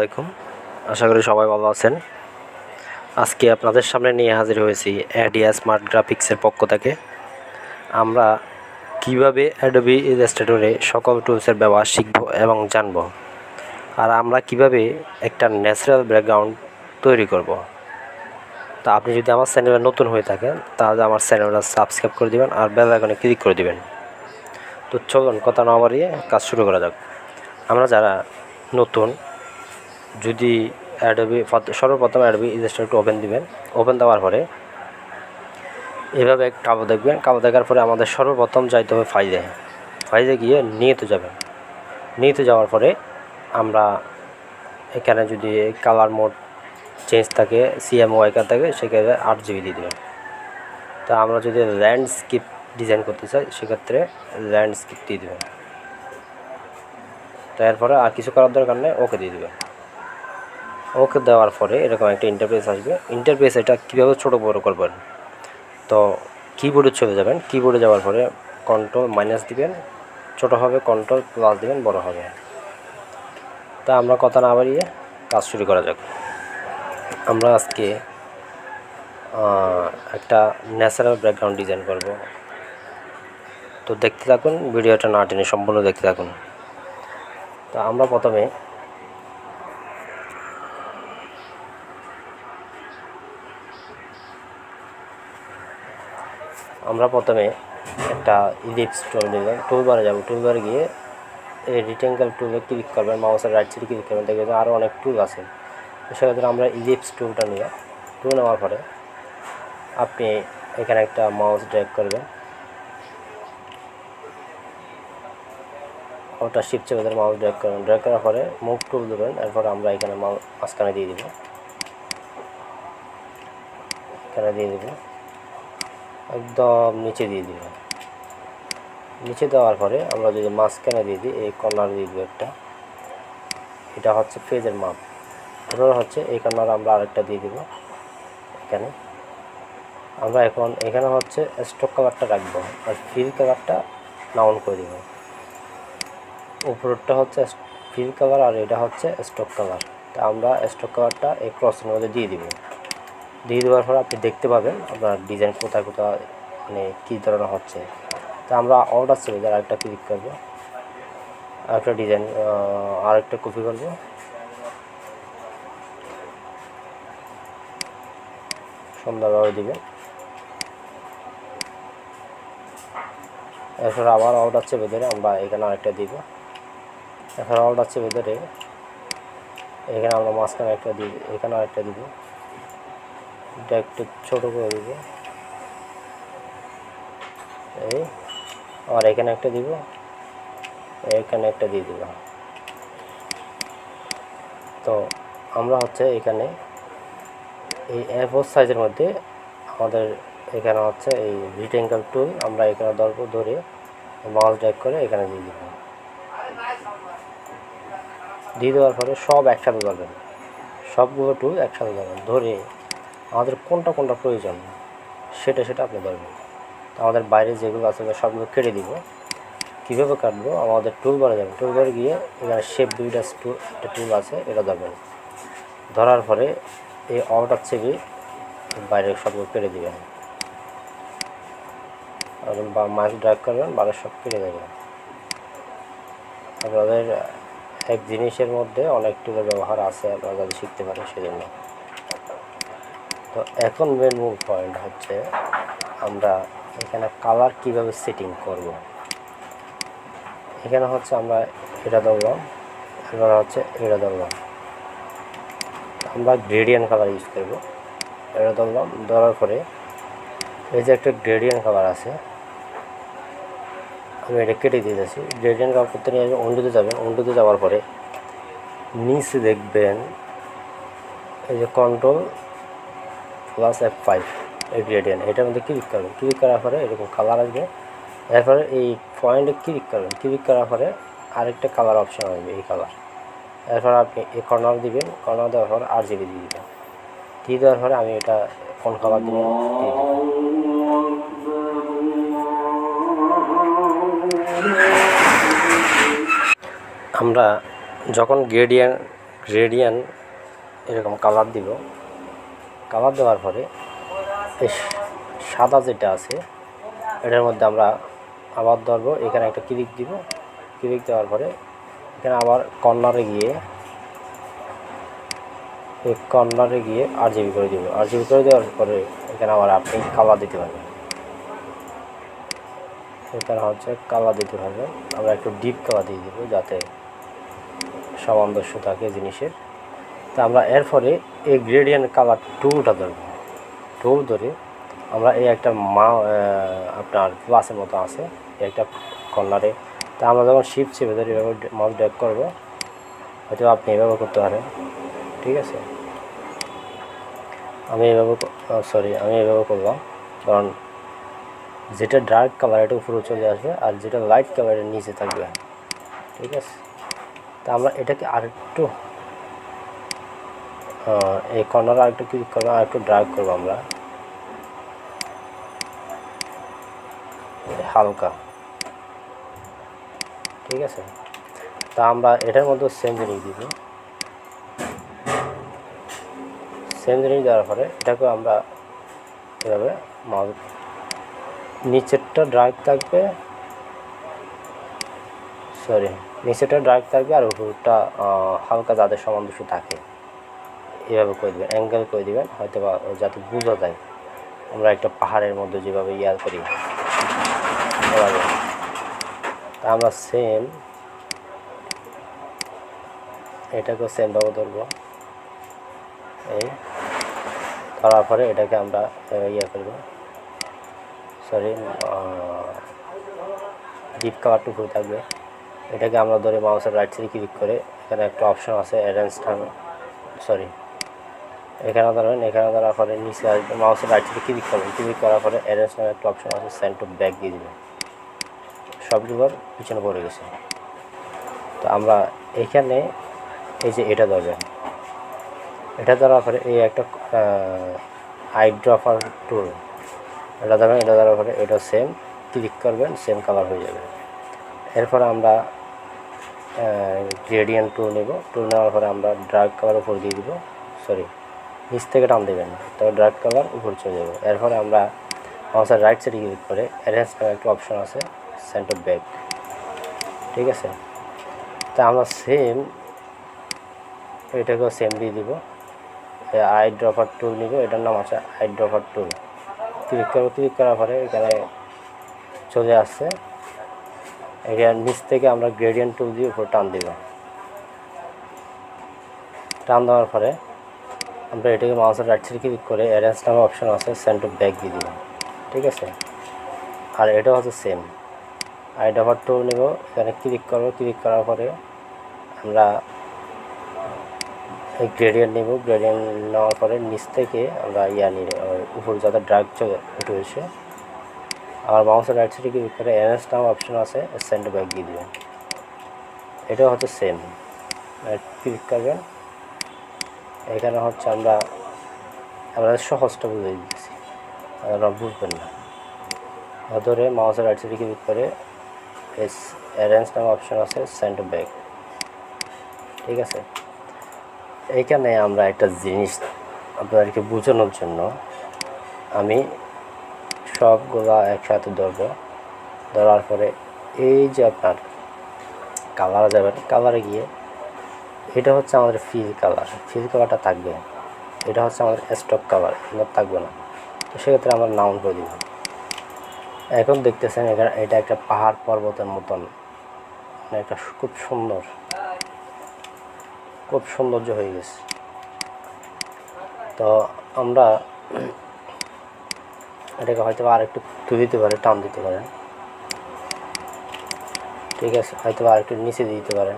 আলাইকুম। আশা করি সবাই ভালো আছেন। আজকে আপনাদের সামনে নিয়ে হাজির হয়েছি অ্যাডিয়া স্মার্ট গ্রাফিক্সের পক্ষ থেকে। আমরা কিভাবে অ্যাডোবি ইলাস্ট্রেটরে সকল টুলসের ব্যবহার শিখব এবং জানব, আর আমরা কিভাবে একটা ন্যাচারাল ব্যাকগ্রাউন্ড তৈরি করব। তা আপনি যদি আমার চ্যানেলে নতুন হয়ে থাকেন তাহলে আমার চ্যানেলটা সাবস্ক্রাইব করে দেবেন আর বেল আইকনে ক্লিক করে দেবেন। তো চলুন কথা না বাড়িয়ে কাজ শুরু করা যাক। আমরা যারা নতুন, যদি সর্বপ্রথম অ্যাডোবি ইলাস্ট্রেটর ওপেন দিবেন। ওপেন দেওয়ার পরে এভাবে কালো দেখবেন। কালো দেখার পরে আমাদের সর্বপ্রথম যাইতে হবে ফাইলে গিয়ে নিয়েতে যাবেন। নিয়েতে যাওয়ার পরে আমরা এখানে যদি কালার মোড চেঞ্জ থাকে, CMYK থাকে, সেক্ষেত্রে 8GB দিয়ে দেবেন। তা আমরা যদি ল্যান্ডস্কেপ ডিজাইন করতে চাই সেক্ষেত্রে ল্যান্ডস্কেপ দিয়ে দেবেন। তো এরপরে আর কিছু করার দরকার নেই, ওকে দিয়ে দেবেন। ওকে দেওয়ার পরে এরকম একটা ইন্টারফেস আসবে। ইন্টারফেস এটা কীভাবে ছোটো বড়ো করবেন, তো কিবোর্ডে চলে যাবেন। কিবোর্ডে যাওয়ার পরে কন্ট্রোল- দিবেন, ছোটো হবে, কন্ট্রোল+ দিবেন, বড় হবে। তা আমরা কথা না বাড়িয়ে কাজ শুরু করা যাক। আমরা আজকে একটা ন্যাচারাল ব্যাকগ্রাউন্ড ডিজাইন করব। তো দেখতে থাকুন, ভিডিওটা না টেনে সম্পূর্ণ দেখতে থাকুন। তো আমরা প্রথমে একটা ইলিপস টুল নেবেন। টুলবারে যাব, টুলবারে গিয়ে এই রেক্ট্যাঙ্গেল টুলে ক্লিক করবেন, মাউসের রাইট সাইডে ক্লিক করবেন। দেখবেন আরও অনেক টুল আছে। সেক্ষেত্রে আমরা ইলিপস টুলটা নিয়ে টুল নেওয়ার পরে আপনি এখানে একটা মাউস ড্র্যাগ করবেন। ওটা শিফট চেপে ধরে মাউস ড্র্যাগ করবেন। ড্র্যাগ করার পরে মুভ টুল দেবেন। এরপর আমরা এখানে মাঝখানে দিয়ে দেব। একদম নিচে দিয়ে দিব। নিচে দেওয়ার পরে আমরা যদি মাঝখানে দিয়ে দিই, এই কর্নার দিয়ে দিব একটা। এটা হচ্ছে পেজের মাপ। এরপর হচ্ছে এই কর্নার আমরা আরেকটা দিয়ে দিব। এখানে আমরা এখানে হচ্ছে স্টক কালারটা রাখবো, আর ফিল কালারটা ডাউন করে দেব। উপরেরটা হচ্ছে ফিল কালার আর এটা হচ্ছে স্টক কালার। তা আমরা স্টক কালারটা এই ক্রসের মধ্যে দিয়ে দিব। দিয়ে দেওয়ার পর আপনি দেখতে পাবেন আপনার ডিজাইন কোথায় মানে কী ধরনের হচ্ছে। তা আমরা অর্ডার ছিল যারা আরেকটা ক্লিক করবো, আরেকটা ডিজাইন আরেকটা কপি করবো। সুন্দরভাবে দিবেন। এরপর আবার অর্ডার চেপে ধরে আমরা এখানে আরেকটা দিব। এরপর অর্ডার চেপে ধরে এখানে আমরা মাঝখানে একটা দিব, এখানে আরেকটা দিব। এটা একটু ছোটো করে দিব। এই আবার এখানে একটা দিব, এখানে একটা দিয়ে দিব। তো আমরা হচ্ছে এখানে এই A4 সাইজের মধ্যে আমাদের এখানে হচ্ছে এই রেক্ট্যাঙ্গেল টুল আমরা এখানে ধরে মাউস ড্র্যাগ করে এখানে দিয়ে দিব। দিয়ে দেওয়ার পরে সব একসাথে ধরবেন, সবগুলো টুল একসাথে ধরবেন। ধরে আমাদের কোনটা প্রয়োজন সেটা আপনি ধরবেন। তো আমাদের বাইরে যেগুলো আছে সবগুলো কেটে দিব। কীভাবে কাটবো, আমাদের টুলবারে যাবেন। টুলবারে গিয়ে এখানে শেপ দুইটা একটা টুল আছে, এটা ধরবেন। ধরার পরে এই অর্ডার চেপে বাইরে সবগুলো কেটে দেবেন। বা মাউস ড্র্যাগ করবেন, বাইরে সব কেটে দেবেন। আপনাদের এক জিনিসের মধ্যে অনেক টুলের ব্যবহার আছে, আপনারা যদি শিখতে পারেন সেজন্য। তো এখন মূল পয়েন্ট হচ্ছে আমরা এখানে কালার কিভাবে সেটিং করব। এখানে হচ্ছে আমরা এটা ধরলাম, এবার হচ্ছে এটা ধরলাম। আমরা গ্রেডিয়েন্ট কালার ইউজ করব। এটা ধরলাম, ধরার পরে এই যে একটা গ্রেডিয়েন্ট কালার আছে, আমি এটা কেটে দিয়ে যাচ্ছি। গ্রেডিয়েন্ট কালার করতে নিয়ে উন্ডুতে যাবেন। উন্ডুতে যাওয়ার পরে নিচে দেখবেন এই যে Ctrl+F5 এই গ্রেডিয়েন্ট, এটার মধ্যে ক্লিক করবেন। ক্লিক করার পরে এরকম কালার আসবে। এরপরে এই পয়েন্টে ক্লিক করবেন। ক্লিক করার পরে আরেকটা কালার অপশান আসবে, এই কালার। এরপর আপনি এই কর্নার দিবেন। কর্নার দেওয়ার পর RGB দিয়ে দিবেন। দিয়ে দেওয়ার পরে আমি এটা কোন কালার দিবেন দিয়ে দেবেন। আমরা যখন গ্রেডিয়েন্ট গ্রেডিয়েন্ট এরকম কালার দিব। কালার দেওয়ার পরে এই সাদা যেটা আছে এটার মধ্যে আমরা আবার ধরবো, এখানে একটা ক্লিক দিব। ক্লিক দেওয়ার পরে এখানে আবার কর্নারে গিয়ে এই কর্নারে গিয়ে আরজিবি করে দিব। আরজিবি করে দেওয়ার পরে এখানে আবার আপনি কালার দিতে পারবেন। এখানে হচ্ছে কালার দিতে পারবেন। আমরা একটু ডিপ কালার দিয়ে দেবো যাতে সামঞ্জস্য থাকে জিনিসের। তা আমরা এরপরে এই গ্রেডিয়েন্ট কালার টুলটা ধরবো। টুল ধরে আমরা এই একটা আপনার প্লাসের মতো আছে এই একটা কর্নারে। তা আমরা যখন শিফট চেপে ধরে এভাবে মাউস ড্র্যাগ করবো, হয়তো আপনি এভাবে করতে পারেন। ঠিক আছে, আমি এভাবে করলাম, কারণ যেটা ডার্ক কালার এটা উপরে চলে আসবে আর যেটা লাইট কালারের নিচে থাকবে। ঠিক আছে, তা আমরা এটাকে আরেকটু এই কর্নারে আরেকটু ক্লিক করবো, আরেকটু ড্র্যাগ করবো আমরা হালকা। ঠিক আছে, তা আমরা এটার মধ্যে সেম জিনিস দিব। সেম জিনিস দেওয়ার পরে এটাকে আমরা এভাবে নিচেরটা ড্রাগ থাকবে, নিচেরটা ড্রাগ থাকবে আর উপরটা হালকা যাদের সামঞ্জস্য থাকে এভাবে করে দেবেন, অ্যাঙ্গেল করে দেবেন, হয়তো বা যাতে বোঝা যায় আমরা একটা পাহাড়ের মধ্যে যেভাবে ইয়ার করি এভাবে। তা আমরা সেম এটাকেও সেমভাবে ধরবো। এই ধরার পরে এটাকে আমরা ইয়ে করব, ডিপ কালারটা উপরে থাকবে। এটাকে আমরা ধরে মাউসের রাইট সাইডে ক্লিক করে এখানে একটা অপশন আছে অ্যারেঞ্জ টাইম, এখানে ধরবেন। এখানে ধরার পরে নিচে আসবে, মাউসের রাইট সাইডে ক্লিক করবেন। ক্লিক করার পরে অ্যারেঞ্জ নামে একটা অপশন আছে, সেন্ড টু ব্যাক দিয়ে দেবেন। সবগুলো পিছনে পড়ে গেছে। তো আমরা এখানে এই যে এটা ধরবেন, এটা ধরার পরে এই একটা আইড্রপার টুল এটা ধরবেন। এটা ধরার পরে এটা সেম ক্লিক করবেন, সেম কালার হয়ে যাবে। এরপর আমরা গ্রেডিয়েন্ট টুল নেব। টুল নেওয়ার পরে আমরা ড্রাগ কালার উপর দিয়ে দিব, নিচ থেকে টান দেবেন, তবে ড্রাগ কালার উপর চলে যাবে। এরপরে আমরা মাউসের রাইট সাইডে ক্লিক করে অ্যারেঞ্জ নামে একটা অপশন আছে, সেন্ড টু ব্যাক। ঠিক আছে, তা আমরা সেম এটাকেও সেম দিয়ে দিব। আই ড্রপার টুল নিব, এটার নাম আছে আই ড্রপার টুল। ক্লিক করবো, ক্লিক করার পরে এখানে চলে আসছে। এখানে নিচ থেকে আমরা গ্রেডিয়েন্ট টুল দিয়ে উপর টান দিব। টান দেওয়ার পরে আমরা এটাকে মাউসের রাইট সাইডে ক্লিক করে অ্যারেঞ্জ নামে অপশন আছে, সেন্ড টু ব্যাক দিয়ে দিব। ঠিক আছে, আর এটা হচ্ছে সেম আই ড্রপার টুল নেব। এখানে ক্লিক করবো, ক্লিক করার পরে আমরা গ্রেডিয়েন্ট নেব। গ্রেডিয়েন্ট নেওয়ার পরে নিচ থেকে আমরা উপর যাতে ড্রাগ চলে উঠে এসে আমার মাউসের রাইট সাইডে ক্লিক করে অ্যারেঞ্জ নাম অপশন আছে, সেন্ড ব্যাক দিয়ে দেবেন। এটা হচ্ছে সেম, ক্লিক করবেন। এখানে হচ্ছে আমরা সহজটা বুঝে দিচ্ছি, আপনারা বুঝবেন না। ধরে মাউসের রাইট সাইডে ক্লিক করে অ্যারেঞ্জ নাম অপশন আছে, সেন্ড ব্যাক। ঠিক আছে, এইখানে আমরা একটা জিনিস আপনাদেরকে বোঝানোর জন্য আমি সবগুলা একসাথে ধরবো। ধরার পরে এই যে আপনার কালারে যাবেন, কালারে গিয়ে এটা হচ্ছে আমাদের ফিল কালারটা থাকবে। এটা হচ্ছে আমাদের স্টক কালার, এটা থাকবে না। তো সেক্ষেত্রে আমরা নাউন করে দিব। এখন দেখতেছেন এখানে এটা একটা পাহাড় পর্বতের মতন, একটা খুব সৌন্দর্য হয়ে গেছে। তো আমরা এটাকে হয়তো আর একটু দিতে পারে, টান দিতে পারেন। ঠিক আছে, হয়তো আর একটু নিচে দিতে পারেন।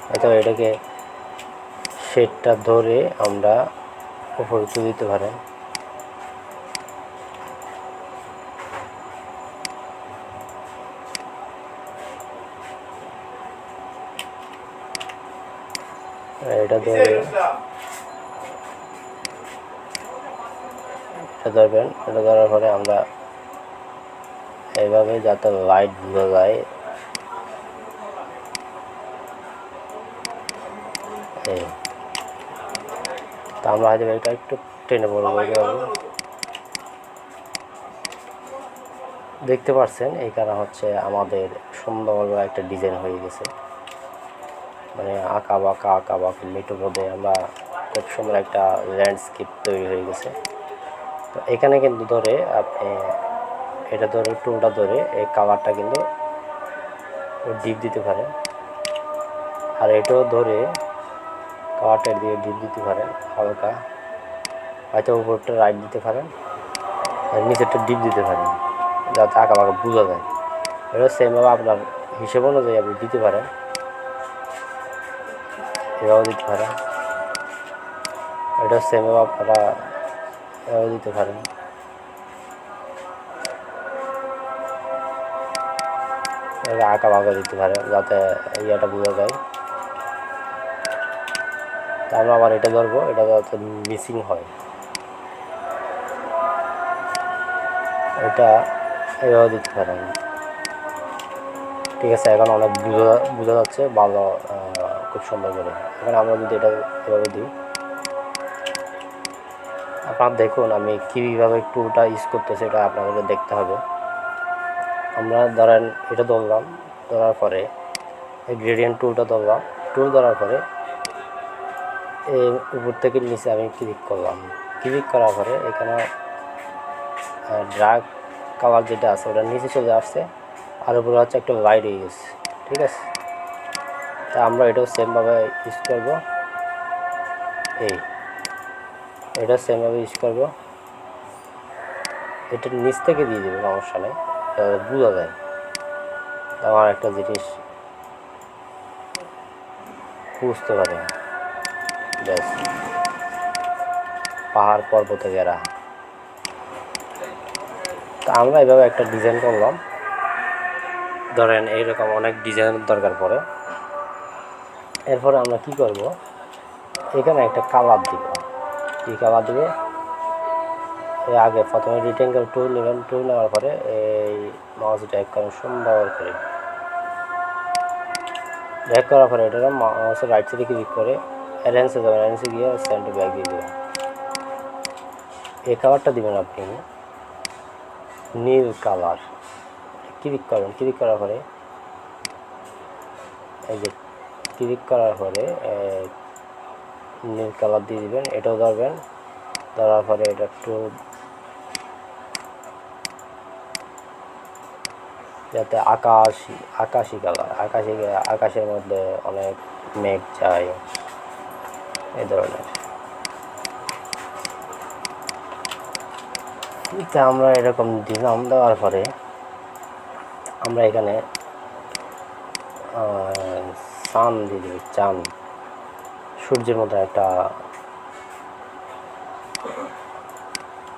হয়তো এটাকে শেডটা ধরে আমরা উপরে তুলে দিতে পারেন। এটা ধরবেন। এটা ধরার পরে আমরা এইভাবে যাতে লাইট বোঝা যায় এই তা আমরা হয়তো এটা একটু টেনে বড় করে দেবো। দেখতে পাচ্ছেন এইখানে হচ্ছে আমাদের সুন্দর একটা ডিজাইন হয়ে গেছে, মানে আঁকা বাঁকা মেটোর মধ্যে আমরা খুব সুন্দর একটা ল্যান্ডস্কেপ তৈরি হয়ে গেছে। তো এখানে কিন্তু ধরে আপনি এটা ধরে টুলটা ধরে এই কালারটা কিন্তু ডিপ দিতে পারেন, আর এটাও ধরে কালারটা দিয়ে ডিপ দিতে পারেন হালকা, হয়তো উপরটা রাইট দিতে পারেন আর নিচেরটা ডিপ দিতে পারেন যাতে আঁকা বাঁকা বোঝা যায়। এটা সেমভাবে আপনার হিসেব অনুযায়ী আপনি দিতে পারেন, এভাবে দিতে পারেন, এটা সেমভাবে আপনারা এভাবে দিতে পারেন। আঁকা বাঁকা দিতে পারেন যাতে ইয়েটা বোঝা যায়। তারপর আবার এটা ধরবো, এটা যাতে মিসিং হয়, এটা এভাবে দিতে পারেন। ঠিক আছে, এখন অনেক বোঝা যাচ্ছে ভালো, খুব সুন্দর করে। এখন আমরা যদি এটা এভাবে দিই, আপনারা দেখুন আমি কীভাবে টুলটা ইউজ করতেছি, এটা আপনাদেরকে দেখতে হবে। আমরা ধরেন এটা ধরলাম, ধরার পরে এই গ্রেডিয়েন্ট টুলটা ধরলাম, টুল ধরার পরে এই উপর থেকে নিচে আমি ক্লিক করলাম, ক্লিক করার পরে এখানে ড্রাগ কালার যেটা আছে ওটা নিচে চলে আসছে, আর উপরে হচ্ছে একটা লাইট হয়ে গেছে। ঠিক আছে, তা আমরা এটাও সেমভাবে ইউজ করবো, এটা সেমভাবে ইউজ করবো। এটা নিচ থেকে দিয়ে দেবে, সমস্যা নেই, বোঝা যায়। আমার একটা জিনিস বুঝতে পারে, ব্যাস পাহাড় পর্বতে ঘেরা। তা আমরা এভাবে একটা ডিজাইন করলাম, ধরেন এইরকম অনেক ডিজাইনের দরকার পড়ে। এরপরে আমরা কি করব, এখানে একটা কালার দিব। কী কালার দিব, এই আগে প্রথমে রেক্ট্যাঙ্গেল টুল নেবেন, টুল নেওয়ার পরে এই মাউস ড্র্যাগ করেন সুন্দর করে, ড্র্যাগ করার পরে এটা মাউসের রাইট সাইডে ক্লিক করে অ্যারেঞ্জে যাবেন, অ্যারেঞ্জে গিয়ে সেন্টার ব্যাক দিয়ে দেবেন। এই কালারটা দিবেন আপনি নীল কালার, ক্লিক করবেন, ক্লিক করার পরে এই যে ক্লিক করার পরে নীল কালার দিয়ে দিবেন। এটাও ধরবেন, ধরার পরে এটা একটু যাতে আকাশি কালার, আকাশের মধ্যে অনেক মেঘ যায় এই ধরনের। এটা আমরা এরকম দিলাম, দেওয়ার পরে আমরা এখানে চাঁদ দিয়ে দেবো, চাঁদ সূর্যের মতো একটা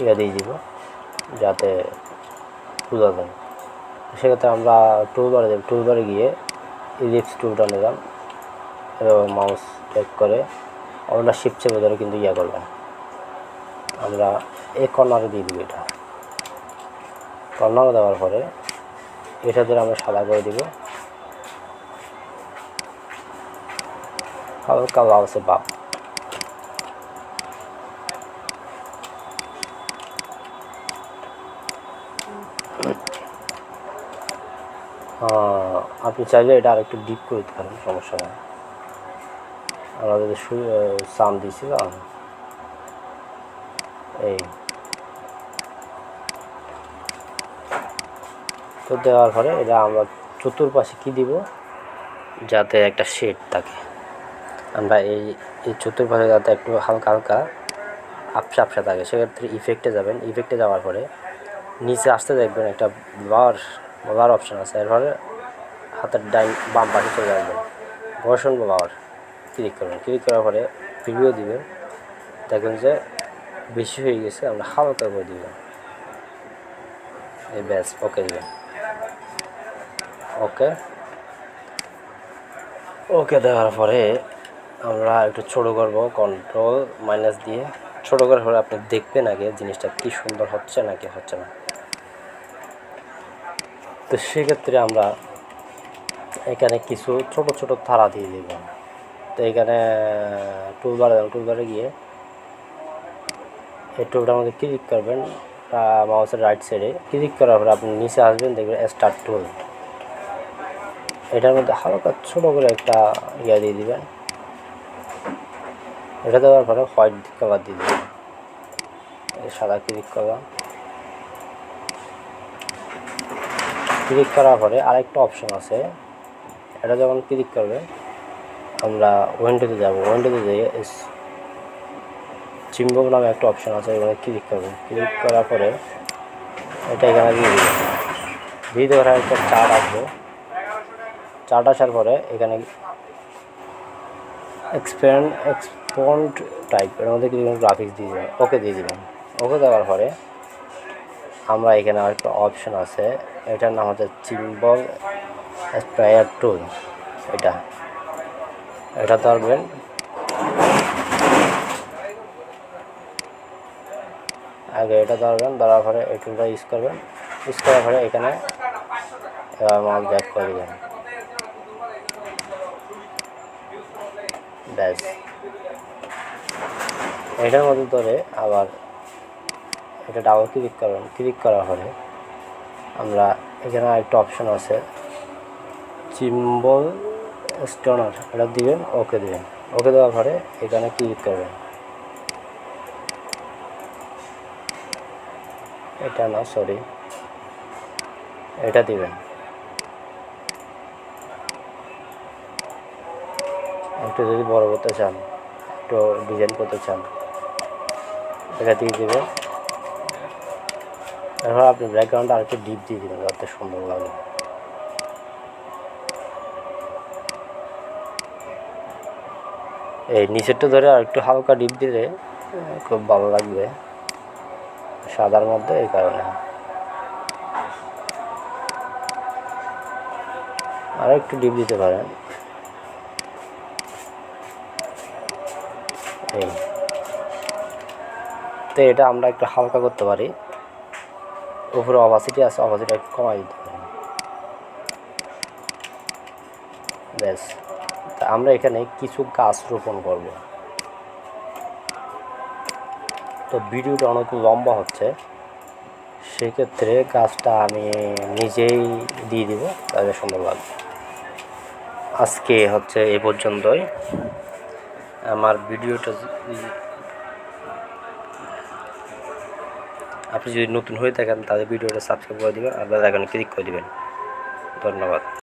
ইয়ে দিয়ে দিব যাতে বোঝা যায়। সেক্ষেত্রে আমরা টুলবারে যাব, টুলবারে গিয়ে ইলিপস টুলটা নিলাম এবং মাউস ট্যাগ করে আমরা শিফট চেপে ধরে কিন্তু ইয়ে করলাম, আমরা এই কর্নারে দিয়ে দিব। এটা কর্নারে দেওয়ার পরে এটা ধরে আমরা সাদা করে দিব, হালকা লালচে ভাব। আপনি চাইলে এটা আর একটু ডিপ করে দিতে পারেন, সমস্যা নেই। আমরা যদি সান দিছি এই তো দেওয়ার পরে এটা আমরা চতুর্পাশে কি দিব যাতে একটা শেড থাকে। আমরা এই চতুর্পাশে যাতে একটু হালকা হালকা আপসা আপসা থাকে, সেক্ষেত্রে ইফেক্টে যাবেন। ইফেক্টে যাওয়ার পরে নিচে আসতে দেখবেন একটা ব্লার অপশান আছে, এরপরে হাতের বাম পাশে চলে আসবেন, ঘর্ষণ ব্লার ক্লিক করবেন। ক্লিক করার পরে প্রিভিউ দিবেন, দেখবেন যে বেশি হয়ে গেছে, আমরা হালকা করে দিবেন, এই ব্যাস ওকে দিবেন। ওকে দেওয়ার পরে আমরা একটু ছোটো করবো, কন্ট্রোল মাইনাস দিয়ে ছোটো করার পরে আপনি দেখবেন আগে জিনিসটা কি সুন্দর হচ্ছে নাকি হচ্ছে না। তো সেক্ষেত্রে আমরা এখানে কিছু ছোট ছোট তারা দিয়ে দেব। তো এখানে টুলবারে গিয়ে এই টুলটার মধ্যে ক্লিক করবেন, মাউসের রাইট সাইডে ক্লিক করার পরে আপনি নিচে আসবেন, দেখবেন স্টার্ট টুল। এটার মধ্যে হালকা ছোটো করে একটা দিয়ে দিবেন। এটা দেওয়ার পরে হোয়াইট কালার দিয়ে দেবেন, সাদা ক্লিক করলাম। ক্লিক করার পরে আরেকটা অপশন আছে, এটা যখন ক্লিক করবে আমরা উইন্ডোতে যাব। উইন্ডোতে যেয়ে চিম্বল নামে একটা অপশন আছে, এখানে ক্লিক করবেন। ক্লিক করার পরে এটা এখানে দিয়ে দেবেন। দিয়ে দেওয়ার একটা চার্ট আসবে। চার্ট আসার পরে এখানে এক্সপন্ড টাইপ, এর মধ্যে কিছু গ্রাফিক্স দিয়ে দেবেন, ওকে দিয়ে দেবেন। ওকে দেওয়ার পরে আমরা এখানে আরেকটা অপশন আছে, এটার নাম হচ্ছে চিম্বল স্প্রেয়ার টুল। এটা ধরবেন। আগে এটা ধরবেন, ধরার পরে এই টুলটা ইউজ করবেন। ইউজ করার পরে এখানে মাউস ব্যাক করে দেবেন। ব্যাস, এটার মধ্যে ধরে আবার এটা ডাবল ক্লিক করবেন। ক্লিক করার পরে আমরা এখানে আরেকটা অপশন আছে চিম্বল স্টোনার, এটা দিবেন, ওকে দিবেন। ওকে দেওয়ার পরে এখানে ক্লিক করবেন। এটা না, সরি, এটা দিবেন। একটু যদি বড় করতে চান, একটু ডিজাইন করতে চান, এটা দিয়ে দেবেন। এরপর আপনি ব্যাকগ্রাউন্ডে আরেকটু ডিপ দিয়ে দেবেন যাতে সুন্দর লাগে। এই নিচেরটা ধরে আর একটু হালকা ডিপ দিলে খুব ভালো লাগবে সাদার মধ্যে, এই কারণে। আর একটু ডিপ দিতে পারেন। এই তো এটা আমরা একটু হালকা করতে পারি। উপরে অপাসিটি আছে, অপাসিটি একটু কমাই দিতে পারি। ব্যাস, তা আমরা এখানে কিছু গাছ রোপণ করব। তো ভিডিওটা অনেক লম্বা হচ্ছে, সেক্ষেত্রে গাছটা আমি নিজেই দিয়ে দিব, তাহলে সুন্দর লাগবে। আজকে হচ্ছে এই পর্যন্তই। আমার ভিডিওটা আপনি যদি নতুন হয়ে থাকেন তাহলে ভিডিওটা সাবস্ক্রাইব করে দেবেন আর বেল আইকনে ক্লিক করে দেবেন। ধন্যবাদ।